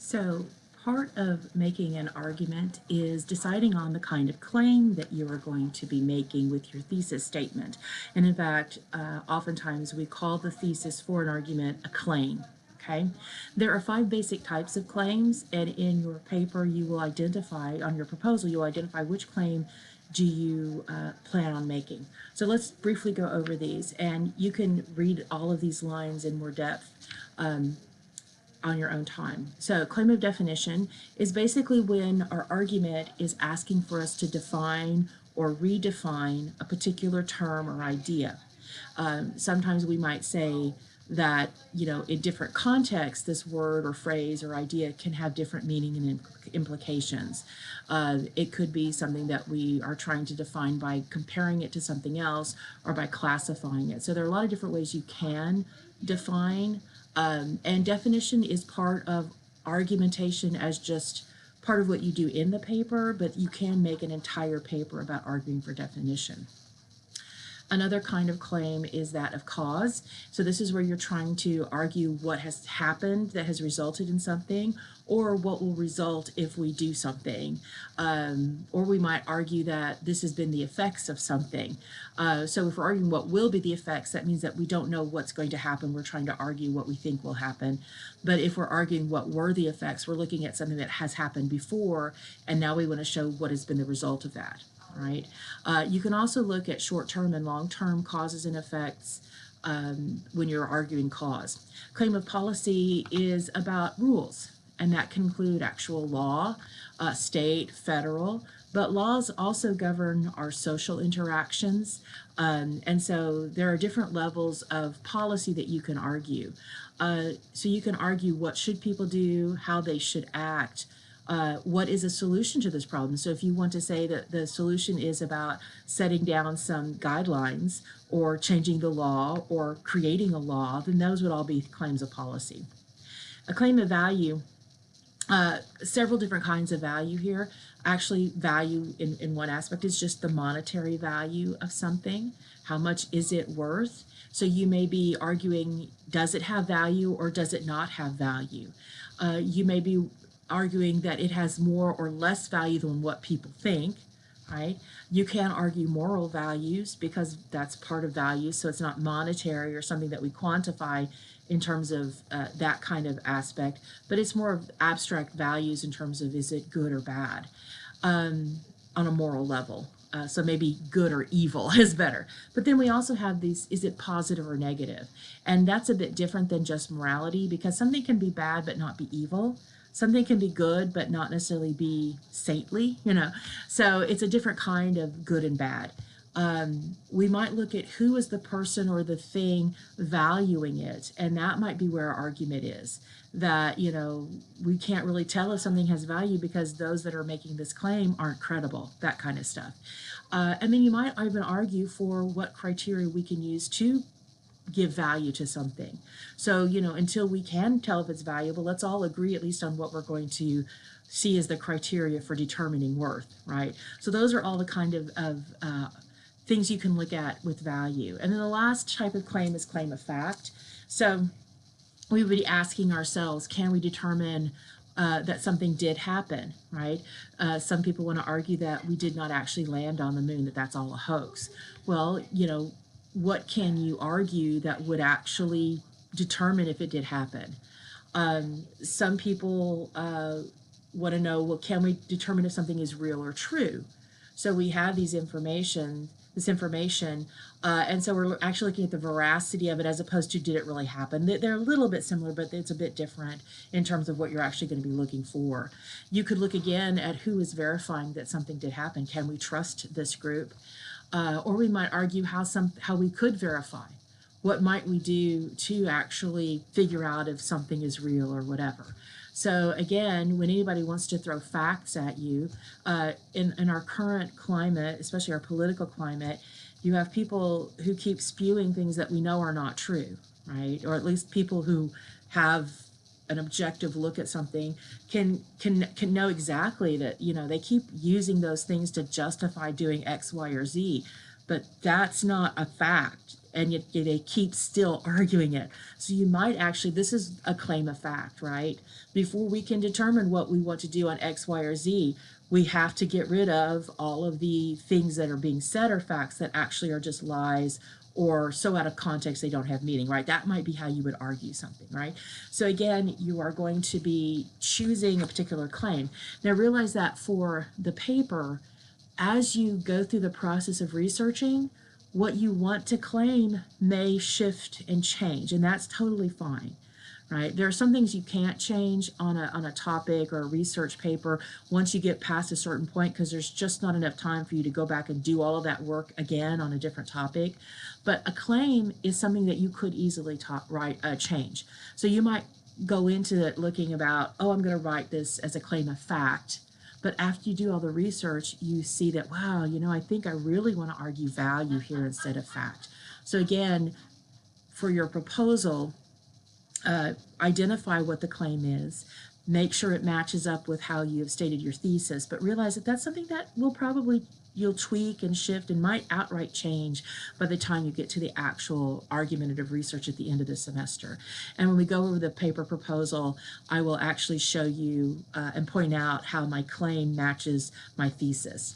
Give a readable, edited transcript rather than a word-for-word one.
So part of making an argument is deciding on the kind of claim that you are going to be making with your thesis statement. And in fact, oftentimes we call the thesis for an argument a claim. Okay, there are 5 basic types of claims, and in your paper you will identify, on your proposal, you'll identify which claim do you plan on making. So let's briefly go over these, and you can read all of these lines in more depth on your own time. So claim of definition is basically when our argument is asking for us to define or redefine a particular term or idea. Sometimes we might say that, in different contexts, this word or phrase or idea can have different meaning and implications. It could be something that we are trying to define by comparing it to something else or by classifying it. So there are a lot of different ways you can define. And definition is part of argumentation as just part of what you do in the paper, but you can make an entire paper about arguing for definition. Another kind of claim is that of cause. So this is where you're trying to argue what has happened that has resulted in something, or what will result if we do something. Or we might argue that this has been the effects of something. So if we're arguing what will be the effects, that means that we don't know what's going to happen. We're trying to argue what we think will happen. But if we're arguing what were the effects, we're looking at something that has happened before, and now we want to show what has been the result of that. Right? You can also look at short-term and long-term causes and effects when you're arguing cause. Claim of policy is about rules, and that can include actual law, state, federal, but laws also govern our social interactions, and so there are different levels of policy that you can argue. So you can argue what should people do, how they should act, what is a solution to this problem. So if you want to say that the solution is about setting down some guidelines or changing the law or creating a law, then those would all be claims of policy. A claim of value, several different kinds of value here. Actually, value in one aspect is just the monetary value of something. How much is it worth? So you may be arguing, does it have value or does it not have value? You may be arguing that it has more or less value than what people think, right? You can argue moral values because that's part of value, so it's not monetary or something that we quantify in terms of that kind of aspect, but it's more of abstract values in terms of is it good or bad on a moral level. So maybe good or evil is better. But then we also have these, is it positive or negative? And that's a bit different than just morality, because something can be bad but not be evil. Something can be good but not necessarily be saintly, So it's a different kind of good and bad. We might look at who is the person or the thing valuing it, and that might be where our argument is. That, we can't really tell if something has value because those that are making this claim aren't credible, that kind of stuff. And then you might even argue for what criteria we can use to give value to something. So, until we can tell if it's valuable, let's all agree at least on what we're going to see as the criteria for determining worth, right? So those are all the kind of things you can look at with value. And then the last type of claim is claim of fact. So we would be asking ourselves, can we determine that something did happen, right? Some people want to argue that we did not actually land on the moon, that that's all a hoax. Well, what can you argue that would actually determine if it did happen? Some people want to know, well, can we determine if something is real or true? So we have this information, and so we're actually looking at the veracity of it as opposed to did it really happen. They're a little bit similar, but it's a bit different in terms of what you're actually going to be looking for. You could look again at who is verifying that something did happen. Can we trust this group? Or we might argue how we could verify. What might we do to actually figure out if something is real or whatever? So again, when anybody wants to throw facts at you, in our current climate, especially our political climate, you have people who keep spewing things that we know are not true, right? Or at least people who have an objective look at something can know exactly that, they keep using those things to justify doing X, Y, or Z, but that's not a fact. and yet they keep still arguing it. So you might actually, this is a claim of fact, right? Before we can determine what we want to do on X, Y, or Z, we have to get rid of all of the things that are being said or facts that actually are just lies or so out of context they don't have meaning, right? That might be how you would argue something, right? So again, you are going to be choosing a particular claim. Now realize that for the paper, as you go through the process of researching, what you want to claim may shift and change, and that's totally fine, right? There are some things you can't change on a topic or a research paper once you get past a certain point, because there's just not enough time for you to go back and do all of that work again on a different topic. But a claim is something that you could easily change. So you might go into it looking about, oh, I'm going to write this as a claim of fact. But after you do all the research, you see that, wow, I think I really want to argue value here instead of fact. So again, for your proposal, identify what the claim is, make sure it matches up with how you have stated your thesis, but realize that that's something that you'll tweak and shift and might outright change by the time you get to the actual argumentative research at the end of the semester. And when we go over the paper proposal, I will actually show you and point out how my claim matches my thesis